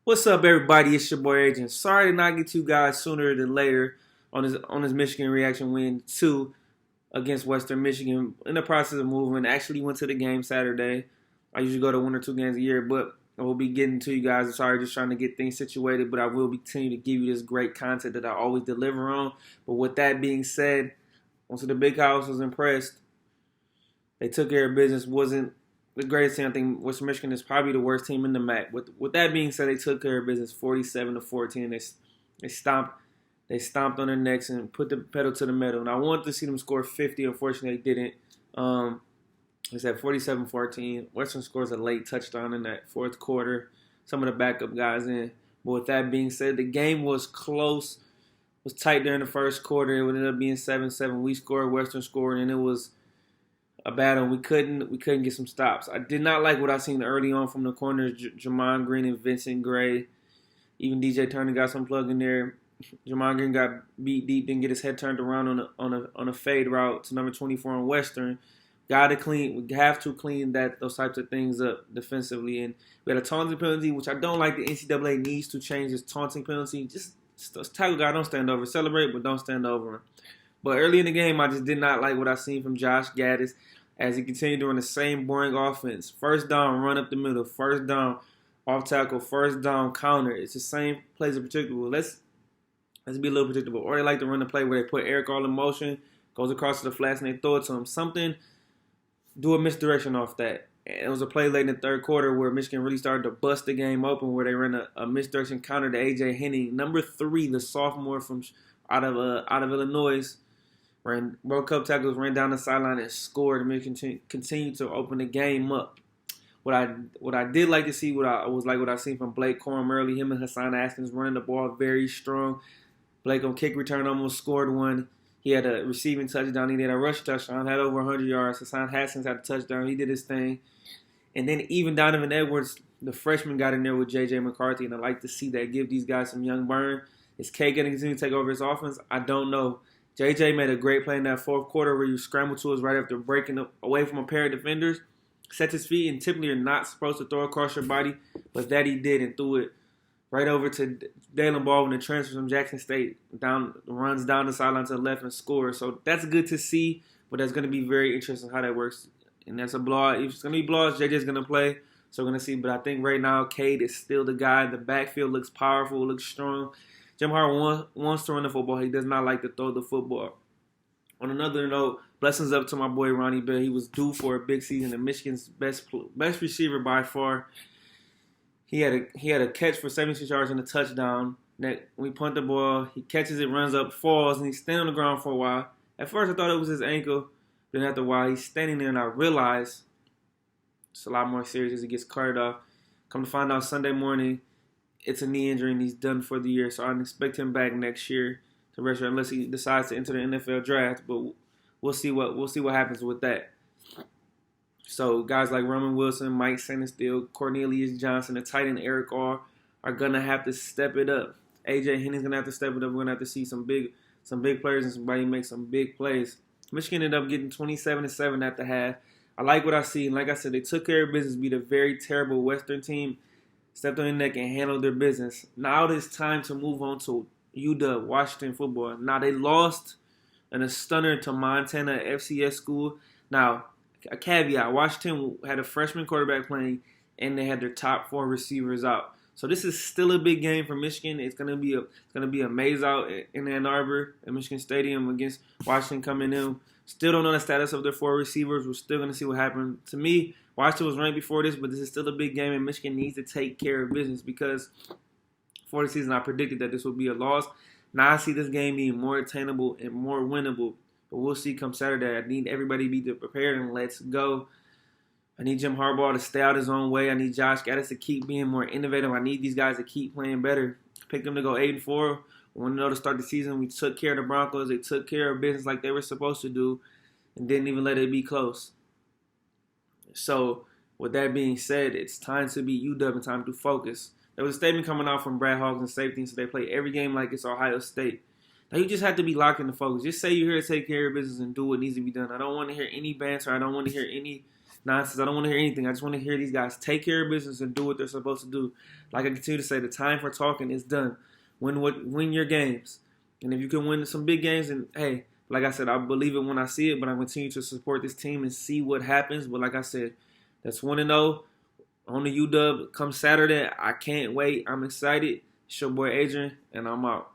What's up, everybody? It's your boy Agent. Sorry to not get to you guys sooner than later on this Michigan reaction win 2 against Western Michigan. In the process of moving, actually went to the game Saturday. I usually go to 1 or 2 games a year, but I will be getting to you guys. I'm sorry, just trying to get things situated, but I will continue to give you this great content that I always deliver on. But with that being said, went to the big house, was impressed. They took care of business. Wasn't the greatest team. I think Western Michigan is probably the worst team in the MAC. With that being said, they took care of business, 47-14. They stomped on their necks and put the pedal to the metal. And I wanted to see them score 50. Unfortunately, they didn't. It's at 47-14. Western scores a late touchdown in that fourth quarter. Some of the backup guys in. But with that being said, the game was close. Was tight during the first quarter. It ended up being 7-7. We scored, Western scored, and it was a battle. We couldn't get some stops. I did not like what I seen early on from the corners. Jamon Green and Vincent Gray. Even DJ Turner got some plug in there. Jamon Green got beat deep, didn't get his head turned around on a fade route to number 24 on Western. We have to clean those types of things up defensively. And we had a taunting penalty, which I don't like. The NCAA needs to change this taunting penalty. Just tackle guy, don't stand over. Celebrate, but don't stand over him. But early in the game, I just did not like what I seen from Josh Gaddis as he continued doing the same boring offense. First down, run up the middle. First down, off tackle. First down, counter. It's the same plays are predictable. Let's be a little predictable. Or they like to run the play where they put Eric all in motion, goes across to the flats, and they throw it to him. Do a misdirection off that. And it was a play late in the third quarter where Michigan really started to bust the game open, where they ran a misdirection counter to A.J. Henning, number 3, the sophomore from out of Illinois. World Cup tackles, ran down the sideline and scored. Michigan continued to open the game up. What I did like to see, what I seen from Blake Corum early. Him and Hassan Askins running the ball very strong. Blake on kick return almost scored one. He had a receiving touchdown. He did a rush touchdown. Had over 100 yards. Hassan Haskins had a touchdown. He did his thing. And then even Donovan Edwards, the freshman, got in there with J.J. McCarthy, and I like to see that. Give these guys some young burn. Is K going to continue to take over his offense? I don't know. J.J. made a great play in that fourth quarter where you scramble to us right after breaking up away from a pair of defenders. Set his feet, and typically you're not supposed to throw across your body, but that he did and threw it right over to Dalen Baldwin, the transfer from Jackson State, runs down the sideline to the left and scores. So that's good to see, but that's going to be very interesting how that works. And that's a blowout. If it's going to be blowouts, JJ's going to play. So we're going to see. But I think right now, Cade is still the guy. The backfield looks powerful, looks strong. Jim Harbaugh wants to run the football. He does not like to throw the football. On another note, blessings up to my boy Ronnie Bell. He was due for a big season and Michigan's best receiver by far. He had a catch for 76 yards and a touchdown. We punt the ball. He catches it, runs up, falls, and he's standing on the ground for a while. At first, I thought it was his ankle. Then after a while, he's standing there, and I realized it's a lot more serious as he gets carted off. Come to find out Sunday morning, it's a knee injury, and he's done for the year. So I don't expect him back next year to redshirt unless he decides to enter the NFL draft. But we'll see what happens with that. So guys like Roman Wilson, Mike Sannenstiel, Cornelius Johnson, the tight end Eric R. are gonna have to step it up. A.J. Henning's gonna have to step it up. We're gonna have to see some big players and somebody make some big plays. Michigan ended up getting 27-7 at the half. I like what I see. Like I said, they took care of business, beat a very terrible Western team, stepped on their neck and handled their business. Now it's time to move on to UW, Washington football. Now they lost in a stunner to Montana FCS school. Now, a caveat, Washington had a freshman quarterback playing, and they had their top 4 receivers out. So this is still a big game for Michigan. It's gonna be a maze out in Ann Arbor at Michigan Stadium against Washington coming in. Still don't know the status of their 4 receivers. We're still gonna see what happens. To me, Washington was ranked before this, but this is still a big game, and Michigan needs to take care of business because before the season I predicted that this would be a loss. Now I see this game being more attainable and more winnable. But we'll see come Saturday. I need everybody to be prepared, and let's go. I need Jim Harbaugh to stay out his own way. I need Josh Gaddis to keep being more innovative. I need these guys to keep playing better. Pick them to go 8-4. We want to know to start the season. We took care of the Broncos. They took care of business like they were supposed to do and didn't even let it be close. So with that being said, it's time to be UW and time to focus. There was a statement coming out from Brad Hawkins and safety, so they play every game like it's Ohio State. Now, you just have to be locked in the focus. Just say you're here to take care of business and do what needs to be done. I don't want to hear any banter. I don't want to hear any nonsense. I don't want to hear anything. I just want to hear these guys take care of business and do what they're supposed to do. Like I continue to say, the time for talking is done. Win your games. And if you can win some big games, and hey, like I said, I believe it when I see it, but I continue to support this team and see what happens. But like I said, that's 1-0 on the UW come Saturday. I can't wait. I'm excited. It's your boy Adrian, and I'm out.